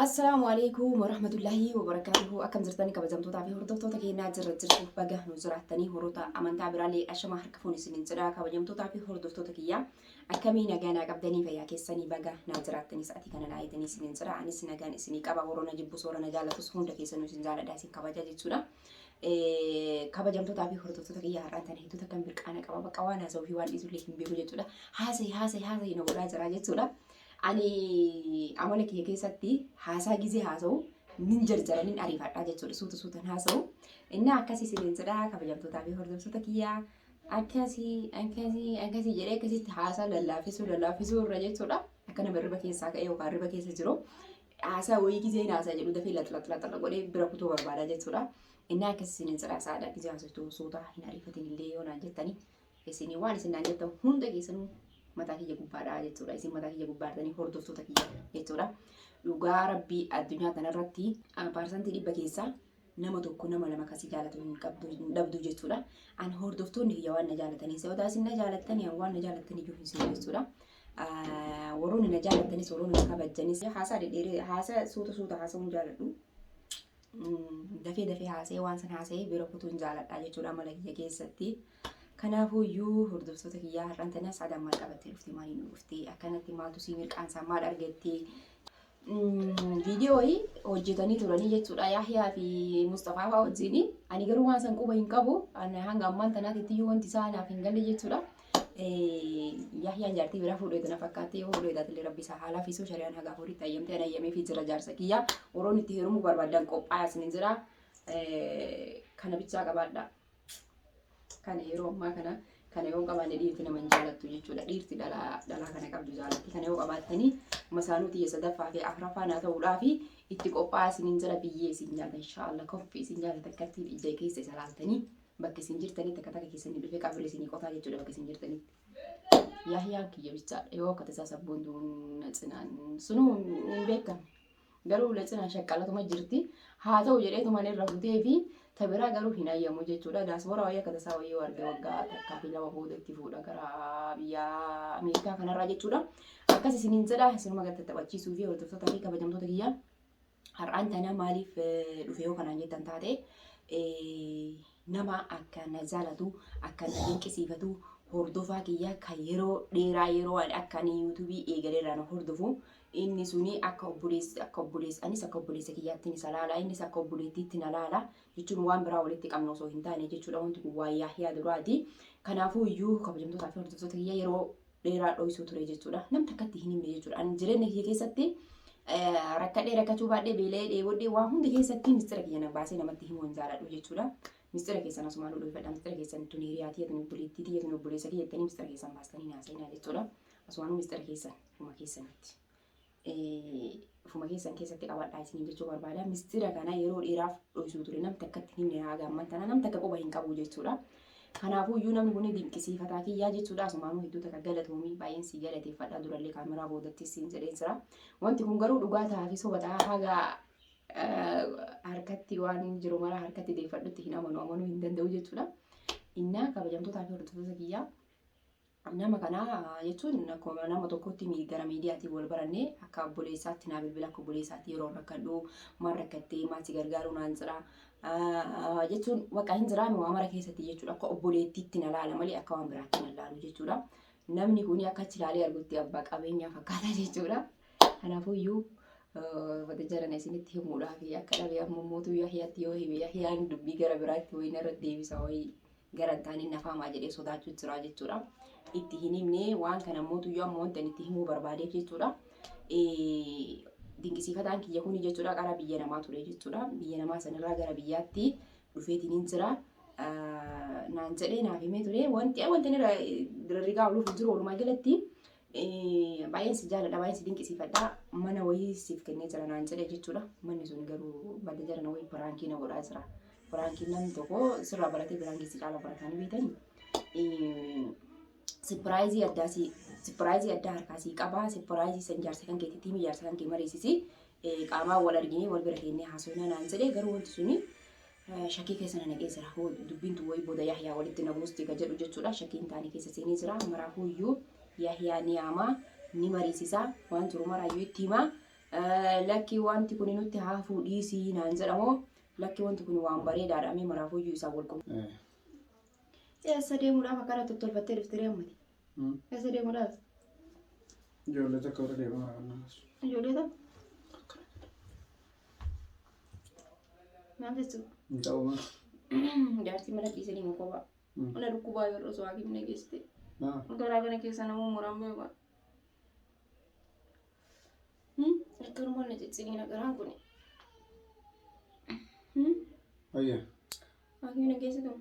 Assalamualaikum warahmatullahi wabarakatuh. Akkam jirtanii kabajamtootaa fi hordoftoota keenyaa jirtu baga nu jiraatanii horoota amantaa biraallee ashama harka fuun isiniin jedha kabajamtootaa fi hordoftoota kiyyaa akkamii nagaa qabdanii fayyaa keessanii baga na jiraatanii sa'atii kana naayitanii isiniin jedha anis nagaan isinii qaba warroona jibbus warroona jaalatus hunda keessanuu isin jaaladha isin kabaja jechuudha. Kabajamtootaa fi hordoftoota kiyyaa har'aan tana hedduuta kan birqaana qaba bakka waan haasa'uu fi waan dhiisullee hin beeku jechuudha. Haasa'ii na godhaa jira jechuudha. Ani amala kiyya keessatti haasaa gizee haasa'u nin jarjaranin ariifadhaa jechuudha suutan haasa'u inni akkasii isiniin jedha kabajamtootaa fi hordoftoota kiyyaa akkasii jedhee akkasitti haasaa lallaafisuu irra jechuudha akka nama riba keessaa ka'ee yookaan riba keessa jiru haasaa wayii gizeen haasaa jedhu dafee laxalaxalaxala godhee bira kutuu barbaada jechuudha inni akkasii isiniin jedha saadhaa gizee haasoftuu suuta hin ariifatin illee yoo naan jettanii isinii waan isin naan jettan hunda keessanuu mataa kiyya gubbaadhaa jechuudha. Isin mataa kiyya gubbaadhanii hordoftoota kiyya jechuudha. Dhugaa rabbii addunyaa kanarratti parsantii 100 keessaa nama tokko nama lama kasii jaalatu hin dhabdu jechuudha. An hordoftoonni kiyya waan na jaalatanii sababa isin na jaalattanii waan na jaalatanii iyyuu hin simu jechuudha. Warroonni na jaalattanis warroonni na kabajanis haasaa dhedheeree haasaa suuta haasa'uun jaaladhu. Dafee haasa'ee waan san haasa'ee bira kutuun jaaladha jechuudha amala kiyya keessatti. Kanaafuu iyyuu hordoftoota kiyyaa har'aan tana saadaan maal qabattee dhuftee maaliin dhuftee akkanatti maaltu sii mirqaansaa maal argattee viidiyoo hojjetanii turanii jechuudha Yahyaa fi Mustafaa fa'aa wajjin ani garuu waan san quba hin qabu hanga ammaan tanaatitti iyyuu wanti isaa naaf hin galle jechuudha. Yahyaan jaartii bira fuudhee tana fakkaattee yoo fuudhee illee rabbi isaa haala fi shari'aan hagaa furiitti ayyamtee ayyamee fi jira jaarsa kiyyaa warroonni itti heerumuu barbaadan qophaa'aa isiniin jira kana bichaa qabaadha. Kana yeroo ammaa kana yoo qabaanne dhiirti nama hin jaalattu jechuudha. Dhiirti dhalaa kana qabdu jaalatti. Kana yoo qabaattanii masaanuu xiyya sadaffaa fi afuraffaa naa ta'uudhaa fi itti qophaa'aa isiniin jala biyyee isin nyaata inshaallah koffii isin nyaata akkatti ija keessa isa laaltanii bakka isin jirtanitti akka takka keessanii dhufee qabri isinii qotaa jechuudha bakka isin jirtanitti. Yahyaan kiyya bichaadha yoo akka tasaa sabboontuun cinaan sunuu hin beekamu. Garuu cinaan shaqqalatuma jirti. Haa ta'u jedheetuma irra futee fi tabiraa garuu hin ayyamu jechuudha. Daasboora wayii akka tasaa wayii warga waggaa takkaa fi lama boodatti fuudha gara biyya Ameerikaa kanarraa jechuudha. Akkas isiniin jedha isinuma gadi taphachiisuu fi hordoftoota fi kabajamtoota kiyyaa har'aan tana maaliif dhufe yoo kanaan jettan taate nama akka na jaalatu akka na dinqisiifatu hordofaa kiyyaa kan yeroo dheeraa yeroo akka ani yuutuubii eegaleerraa na hordofu inni suni akka obboleessa anis akka obboleessa kiyyaatti ni salaala innis akka obboleettiitti na laala jechuun waan biraa walitti qabna osoo hin taane jechuudha wanti kun waa Yahyaa duraati. Kanaafuu iyyuu kabajamtootaa fi hordoftoota kiyyaa yeroo dheeraa dho'isuu ture jechuudha. Namni akkatti hin himne jechuudha. Ani jireenya kiyya keessatti rakkachuu baadhee beela'ee dheebodhee waan hundi keessatti mistira kiyya baasee namatti himuu hin jaaladhu jechuudha. Mistira keessan asumaan dhufadha. Mistira keessan tun hiriyaati yookiin obboleettii yookiin obboleessa kiyya jettanii mistira keessan baastanii naaseenaa jechuudha. Asumaan mistira keessan fuma keessanitti. Fuma keessan keessatti qabadhaa isin jechuu barbaada. Mistira kana yeroo dheeraaf dho'isuu ture namni akkatti himne haga amman tana namni akka quba hin qabu jechuudha. Kanaafuu iyyuu namni kun dinqisiifataa kiyyaa jechuudha. Asumaan hedduu takka galatoomii baay'een si galateeffadha durallee kaameraa boodatti siin jedheen jira. Wanti kun garuu dhugaa ta'aa fi sobataa haga harkatti waan jiru mara harkatti deeffadhutti hin amanuu hin danda'u jechuudha. Innaa kabajamtootaa fi hordoftoota kiyyaa nama kana jechuun akkuma nama tokkotti gara miidiyaatiin wal barannee akka obboleessaatti naa bilbila akka obboleessaatti yeroo rakkadhu maal rakkattee maal si gargaaruu naan jira jechuun waqa hin jiraame waa mara keessatti jechuudha akka obboleettiitti na laala malee akka waan biraatti na laalu jechuudha. Namni kun akka achi ilaalee argutti abbaa qabeenyaa fakkaata jechuudha. Kanaafuu iyyuu wanta jarana isinitti himuudhaa fi akka dhabee amma mootuu Yahyaatti yoo hime Yahyaan dubbii gara biraatti wayii narra deebisa wayii gara hin taane nafaamaa jedhee sodaachuu jira jechuudha. Itti hin himne waan kana mootuyyoo amma wanta itti himuu barbaadeef jechuudha. Dinqisiifataan kiyya kuni jechuudha qara biyya namaa ture jechuudha. Biyya namaa sanarraa gara biyyaatti dhufeetiin hin jira. Naan jedhee naaf himee ture wanti rigaa oluuf jiru walumaa galatti baay'een si jaaladha baay'een si dinqisiifadha mana wayii siif kennee jira naan jedhee jechuudha. Manni sun garuu badda jarana wayii piraankii na godhaa jira. Piraankii namni tokko sirraa baratee piraankii si caala baratanii beekanii. Sipiraayizii addaa harkaasii qabaa. Sipiraayizii san jaarsa kan keetitti himi jaarsa kan kee mariisisi qaamaa wal arginee wal bira kennee haasofnaa naan jedhee garuu wanti suni shakkii keessa na naqee jira. Dubbiin tun wayii booda Yahyaa walitti na buusti ka jedhu jechuudha. Shakkiin taanii keessa seenee jira. Maraafuu iyyuu Yahyaa ni haamaa ni mariisisa waan jiru maraayyuu itti himaa. lakki wanti kun nutti haafuu dhiisii naan jedhamoo lakki wanti kun waan bareedaadha mee maraafuu iyyuu isaa wal qabu. Eessa deemuudhaaf akkana tottolfattee dhuftee ammati? Eessa deemuudhaaf? Ijoollee takka bira deemaa jiraan. Ijoollee takka? Maal jechuudha? Hin ta'u jaartii mana dhiisanii moo kophaa? Mana dhukkubaa yoo osoo hakiimni geessite. Garaa kana keessa namuu muramu yoo ba'a. Erga namoonni cicciniina garaan kun. Ayya. Hakiimni geessitu.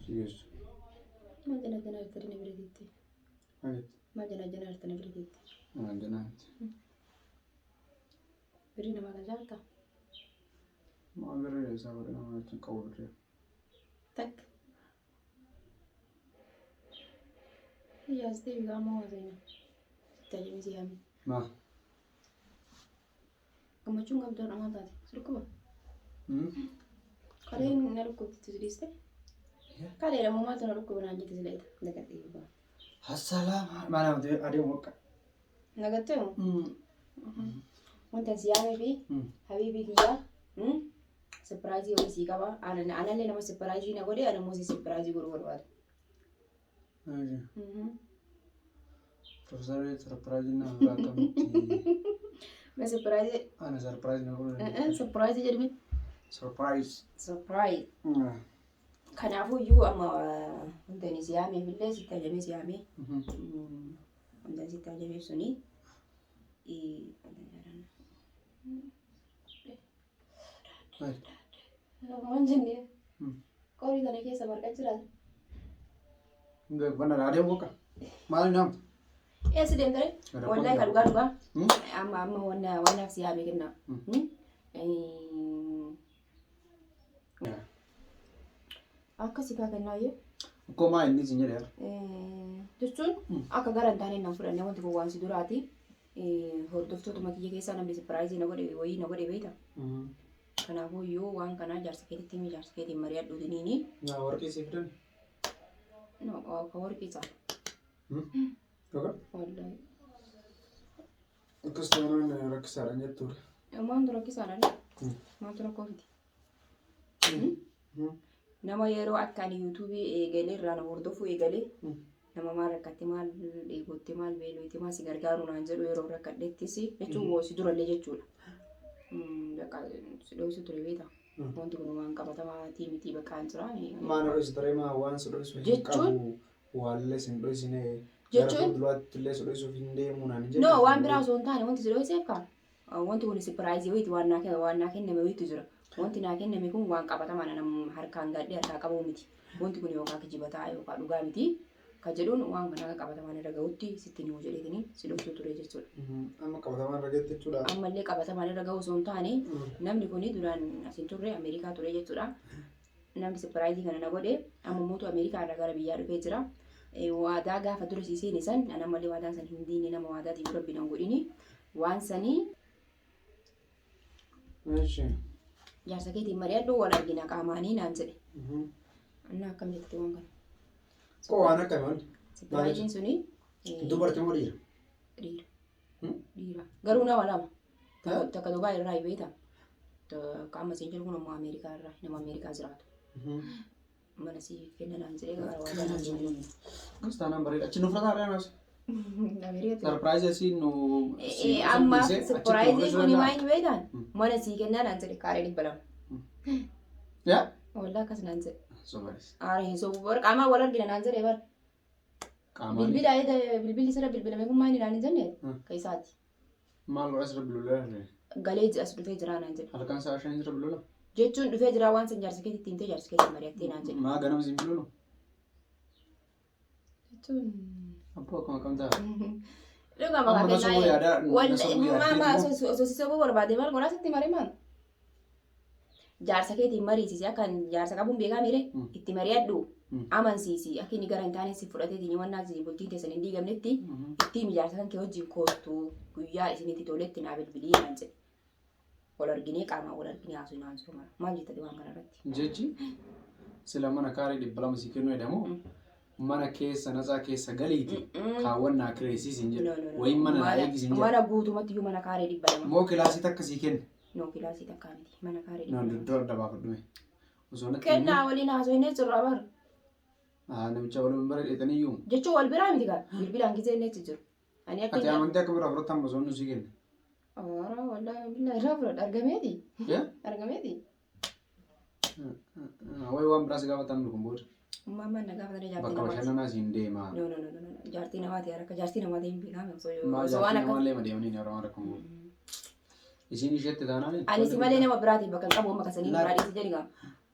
Si geessu. Maal jana hartanii na bira jettee? Maal jana hartanii bira jettee? Maal jana? Birii namaa kan jaalta? Maal birrii isaa godhe nama wajjin qabu birrii. Takka. Yaastee bigaa moo waazayna? Tajaajilli si haami. Maa? Gammachuun qabduu dhamaa taate. Si dhukkuba? Kaleen na dhukkubti si dhiiste? Kalee dhammoo maaltu na dhukkuba naan jette si leeta. Nagattee bigaa. Assalaama. Maal namatti adeemu akka? Nagattee moo? Wanta si yaamee fi habiibii kiyyaa sirpiraayizii wayii sii qaba. Anallee nama sirpiraayizii na godhe anammoo si sirpiraayizii godhuu barbaada. Profeesarri sirpiraayizii na biraa akkamitti? Ma sirpiraayizii? Ana sirpiraayizii na godhe. Sirpiraayizii jedhami? Sirpiraayizii. Sirpiraayizii. Kanaafuu iyyuu amma wanta si yaameef illee sitti ajabee si yaamee. Wanta sitti ajabeef suni. Waan jennee qorii kana keessa marqaa jiraata. Wanna adeemu akka? Maal nama? Eessa deemtare? Wallahi ka dhugaa. Amma wannaaf si yaamee kennaa. Akkasii kaa kennaayyee. Akkoo maa inni isin jedhe? Jechuun akka gara hin taane nan fudhannee wanti kun waan si duraati. Hordoftootuma kiyya keessaa namni sirpiraayizii na godhe wayii na godhe beekta. Kanaafuu iyyuu waan kanaa jaarsa keetitti himi jaarsa keetiin mari'adhu diniini. Naa warqii siif dan? Ka warqii isaa. Yoga? Wallahi. Akkas ta'uun rakkisaadhaan jettuudha. Maaltu rakkisaadhaan? Maaltu rakkoo fiti? Nama yeroo akkaan yuutuubii eegalee irraa nama hordofuu eegalee nama maal rakkatti maal dheebotti maal beelootti maal si gargaaru naan jedhu yeroo rakkadheettis jechuun si durallee jechuudha. Si dho'isu ture beekta. Wanti kun waan qabatamaa miti bakka hin jira. Maal dho'isu ture maa waan si dho'isu hin qabu waallee sin dho'isine jechuun gara fuulduraatti illee si dho'isuuf hin deemu naan jedhu. No waan biraa osoo hin taane wanti si dho'iseef kaa. Wanti kun sirpiraayizii wayiiti waan naa kenname wayiitu jira. Wanti naa kenname kun waan qabatamaa nama harkaan gadhee harkaa qabu miti. Wanti kun yookaan kijibataa yookaan dhugaa miti. Kan jedhuun waan kana qabatamaan irra gahutti sitti ni jedheetini si dhoksuu ture jechuudha. Amma qabatamaan irra gahutti jechuudha. Ammallee qabatamaan irra gahu osoo hin taane namni kun duraan asin turre Ameerikaa ture jechuudha. Namni sirpiraayizii kana na godhe amma mootu Ameerikaa irraa gara biyyaa dhufee jira. Waadaa gaafa dura siiseen san ammallee waadaan san hin diine nama waadaatiin rabbi nan godhini waan sanii. Jaarsa keetiin mari'adhu wal argina qaamaanii naan jedhe. Anna akkam jettee waan kana. Koo waan akkamiin? Sirpiraayiziin suni. Dubartii moo dhiira? Dhiira. Dhiira. Garuu nama lama. Takka Dubaay irraa beekta. Qaama siin jiru kun ammoo Ameerikaa irraa nama Ameerikaa jiraatu. Mana si kenna naan jedhee gara waadaa naan jedhe. Kastaanaan bareeda. Achi nuuf rataa dhaan as. Ameerikaa. Sirpiraayizii asii nu. Amma sirpiraayiziin kuni maa hin beektan? Mana si kenna naan jedhe kaaree dhibba lama. Yaa? Waldaa akkas naan jedhe. Sobaris. Aaree qaamaa wal argina naan jedhe bar. Bilbilli sirra bilbilame kun maal hin jenne ka isaati. Maal godha sirra bilbilaa? Galee as dhufee jira naan jedhe. Halkan sa'a shanii sirra bilbilaa? Jechuun dhufee jira waan san jaarsa keetti himtee jaarsa keetti mari'attee naan jedhe. Maa ganama siin bilbilu? Jechuun. Abboo akkam akkam ta'a? Dhugaa maqaa kennaa osoo si sobuu barbaade maal godhaa sitti marii maal? Jaarsa keetiin mariisisi akka jaarsa qabuun beekaa miire itti mari'adhu amansiisi akka inni gara hin taane si fudhateetiin waan naasisi bultiin teessan hin diigamnetti ittiin jaarsa kan kee wajjin koostu guyyaa isinitti toletti naa bilbilii naan jedhe. Wal arginee qaamaa wal arginee haasuu naan jiru mara maal jettati waan kanarratti? Jechi sila mana kaarii 200 sii kennuu jedhamu mana keessa nasaa keessa galiiti kaawwannaa kireesii siin jedhu No. wayii mana naa eegisiin jedhu Mana guutumatti iyyuu mana kaaree 200. moo kilaasii takka sii kenne No kilaasii takkaa miti. Mana kaaree no 200. dudda adda baafadhume osoo natti Kennaa waliin haasofnee jirra bar. namicha waliin bara dheetaniyyuu Jechuun wal biraa miti kaa. Bilbilaan gisee inni achi jiru. Ani akka ati amantii akka biraa fudhatan osoo nu sii kenne Awwaara wallaahi bilaa irraa fudhadha argameeti. Argameeti. wayii waan biraas gaafatan kun booda Mamma na gaafatanii jaartii bakka namaati. bashannanaa siin deemaa No. Jaartii namaati harka jaartii namaati hin beekame. maa Osoo waan jaartii akka. namallee madeemanii yeroo waan rakkoon booda isiin isheetti taanaan Ani si malee nama biraatiin bakka hin qabu amma kasanii biraa dhiyeessi jedhiga.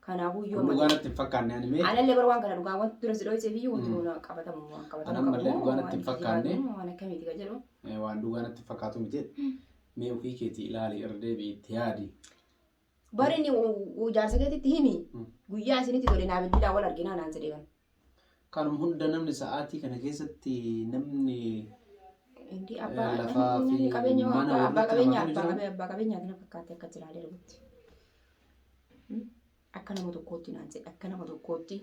Kanaafuu iyyuu amma. dhugaan itti hin fakkaanne ani mee Anallee bara waan kana dhugaa wanti dura si dho'isee fi wanti kun qabatamu waan qabatamu Anan mallee dhugaan itti hin fakkaanne. Waan akkamiiti ka jedhu. waan dhugaan itti fakkaatu miti mee ofii keetii ilaali irra deebiitti yaadi Bari inni jaarsa keetitti himi. Guyyaa isinitti tole naa bilbilaa wal arginaa naan jedheegan. kanuma hunda namni sa'aatii kana keessatti namni Indi lafaa fi namni qabeenya mana abbaa walitti qabeenyaa namatanii abbaa qabeenyaati na fakkaate akka jiraalee dhugutti. Akka nama tokkootti naan jedhe akka nama tokkootti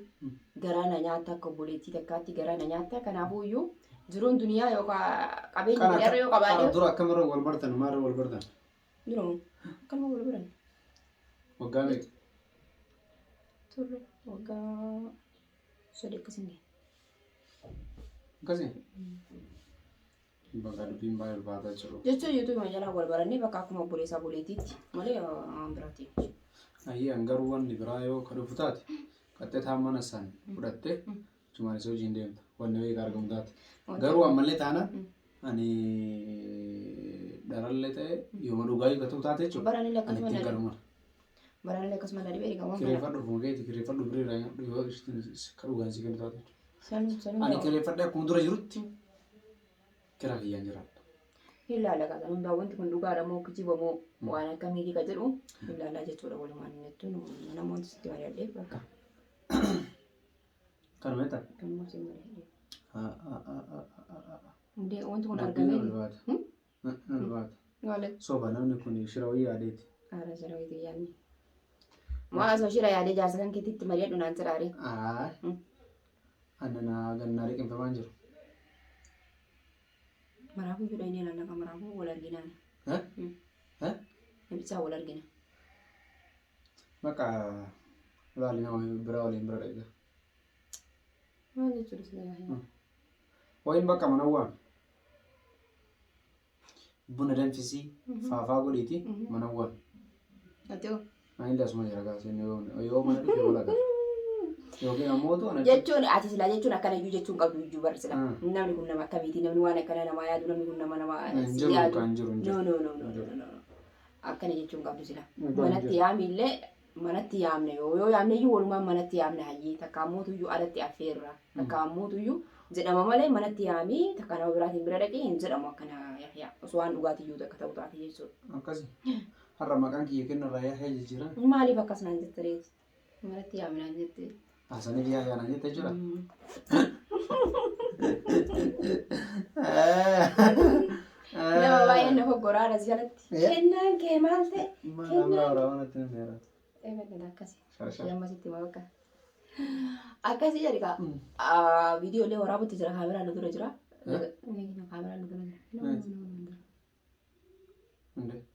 garaa na nyaata akka obboleettii takkaatti garaa na nyaata kanaafuu iyyuu jiruun duniyaa yookaan qabeenya biyyaarra yoo qabaadhe. dura akkamirra wal bartan maarra wal bartan Duruu akkanuma wal biran. waggaa meeqa Turre waggaa 3 akkasii. akkasii bakka dubbiin baay'ee ulfaataa jiru Jechuun yuutuub jalaa wal barannee bakka akkuma obboleessaa obboleettiitti malee waan biraati. ayyaan garuu wanni biraa yoo ka dhufu taate qaxxeetaa mana san fudhatte chumaanis hojiin deemta wanni wayii argamu taate garuu ammallee taana ani darallee ta'e yooma dhugaa hiikatu taate jechuudha Baranillee ani akkasuma ittiin dha. garuma Baranillee akkasuma dha dhibee dhiqamu. kireeffadhu fuuma keeti kireeffadhu biriirraa yoo ka dhugaan si kennu taate jechuudha ani kireeffadhee akkuma dura jirutti kiraa kiyyaan jiraadha. Ilaala kaasa hundaa wanti kun dhugaadha moo kijiba moo waan akkamiiti ka jedhu ilaalaa jechuudha walumaan jettuun namoonni sitti mari'adhee bakka. Kanuma jettee? Kanuma si mari'adhee. Hundee wanti kun argamee. Gaale. Soba namni kun shira wayii yaadeeti. Haala shira wayii yaadni. Maa asoo shira yaadee jaarsa kan keetitti mari'adhu naan jiraare. Annana gannaa liqinfamaan jiru. Maraafuu iyyuu dhahinee lallaqa maraafuu wal arginaan. Namicha wal argina. Maka laali nama biraa waliin bira dhagaa. Maal jechuudha sila Wayin bakka mana waan. Buna danfisii faafaa godhiiti mana waan. Ateo. Ani dasuma jira gaaseen yoo mana dhufe wal agarra. Yookiin ammoo tu jechuun ati silaa jechuun akkana iyyuu jechuun qabdu iyyuu barsila. Namni kun nama akkamiiti namni waan akkana namaa yaadu namni kun nama yaadu. No. Akkana jechuun qabdu sila. Manatti yaamillee manatti yaamne yoo yaamne iyyuu walumaan manatti yaamne hayyee takka ammootu iyyuu alatti affeerra. Takka ammootu iyyuu jedhama malee manatti yaamii takka nama biraatiin bira dhaqee hin jedhamu akkana yahyaa osoo waan dhugaatii iyyuu takka ta'u taate jechuudha. Akkasi. Har'a maqaan kiyya kennarraa yahyaa jijjiira. Maaliif akkas naan jettereeti? Manatti yaaminaan jettee. Asaniif yahyaa naan jette jira. Nama baay'een lafa goraadha si jalatti. Kennaan kee maal ta'e? Akkasii maqaa. Akkasii jedhi kaa. Viidiyoolee waraabutti jira kaameraan dura jira. Kaameraan dura jira.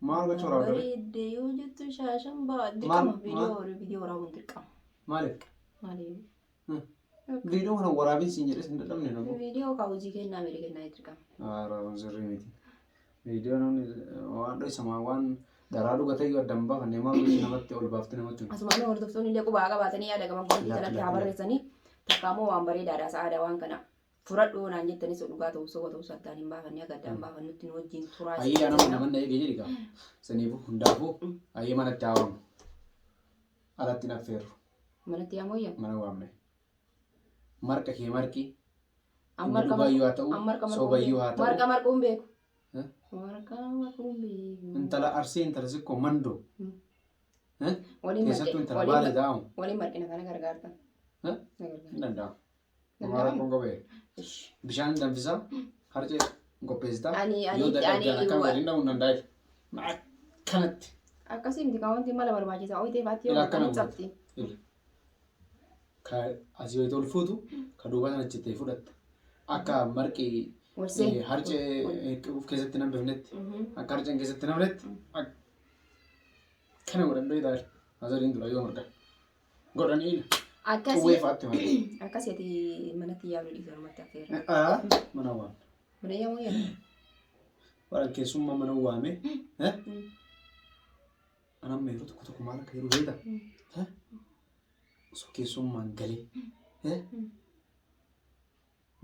Maal gochuu waraabaa? Bareeddee yoo jettu shaashan ba'a. Dirqama viidiyoo waraabuun dirqama. Maaliif? Maaliif? Viidiyoo kana waraabin siin jedhes hin dadhabne nabu. Viidiyoo kaa hojii kennaa miidha kennaa dirqama. Raawwan sirrii miti. Viidiyoo namni waan dho'isamaa waan daraa dhugatee yoo adda hin baafanne maal namatti ol baaftee namatti hin Asumaan hordoftoonni illee qubaa qabaatanii yaada qaban kun jalatti haa barreessanii takkaamoo waan bareedaadha sa'aadaa waan kana fudhadhuu naan jettanis dhugaa ta'uu soba ta'uu saddaan hin baafannee akka addaan baafannutti nu wajjin turaa. Ayyee nama namanna eegee jedhi qaba. Saniifuu hundaafuu ayyee manatti haawamu. Alatti hin affeerru. Manatti yaamoyya. Mana waamne. Marqa kee marqi. Marqa bayyuu haa ta'u. Sobayyuu haa ta'u. Marqa hin beeku. Marqa hin beeku. Intala arsii intala sikkoo mandoo. Waliin Keessattuu intala baala taa'u. waliin marqina kana gargaartan. Hin danda'amu. Maara kun gobee. Bishaan danfisaa harcee qopheessitaa. Yoo dadhabdaan akka waliin dhabuun danda'e. Kanatti. Akkasii miti kan wanti mala barbaachisaa ooyitee baatti yoo akkana cabti. asii wayita ol fuutu ka duuba sana achitti fudhatta. Akka marqii harcee of keessatti nambifnetti akka harceen keessatti nambifnetti kana godhan beektaa asaliin dura yoo marga godhaniidha. Akkasii manatti yaabni dhiisuu namatti affeera. Mana waan. Mana yaamuu yaadu. Waan keessummaa mana waame. Anam yeroo tokko tokko maal akka yeroo beektaa? Osoo keessummaan galee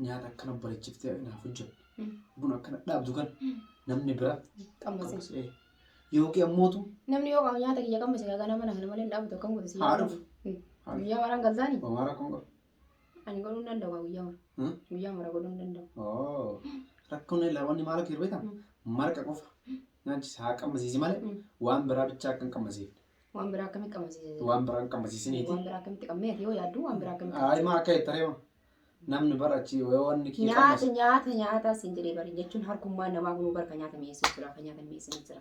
nyaata akkana bareechiftee naaf hojjetu. Buna akkana dhaabdu kan namni biraa qammasee. Yookiin ammootu. Namni yoo qabu nyaata kiyya qammasee kaa nama kana malee dhaabu tokko kan godhasi. Haa dhufu. Guyyaa maraan galtaani? Mara kongo. Ani godhuu hin danda'u guyyaa mara. Guyyaa mara godhuu hin danda'u. Rakkoon laawwanni maal akka hirbeetaa? Marqa qofa. Nyaanchi haa qammasiisi malee waan biraa bichaa akka hin qammasiifne. Waan biraa akkamitti qammasiise? Waan biraa hin qammasiisiniiti. Waan biraa akkamitti qabmeeti yoo yaaddu waan biraa akkamitti? Maa akka ittareema. Namni barachi yoo wanni kiyya qammasi. Nyaata siin jedhee bari jechuun harkummaan namaa kunuu barka nyaata mi'eessuu jira. Kan nyaata mi'eessanii jira.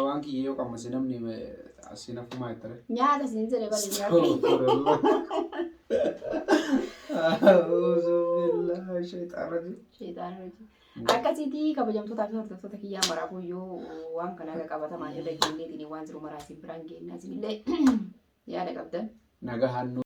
Waan kiyya yoo qammasi namni asiin akkumaa ittare. Nyaata siin jedhee bari nyaata. Akkasitti kabajamtootaa fi hordoftoota kiyyaa maraafuu yoo waan kana qabatamaa irra jenneetiin waan jiru maraasiin biraan geennaa isinillee yaada qabdan. Nagaa hannuu.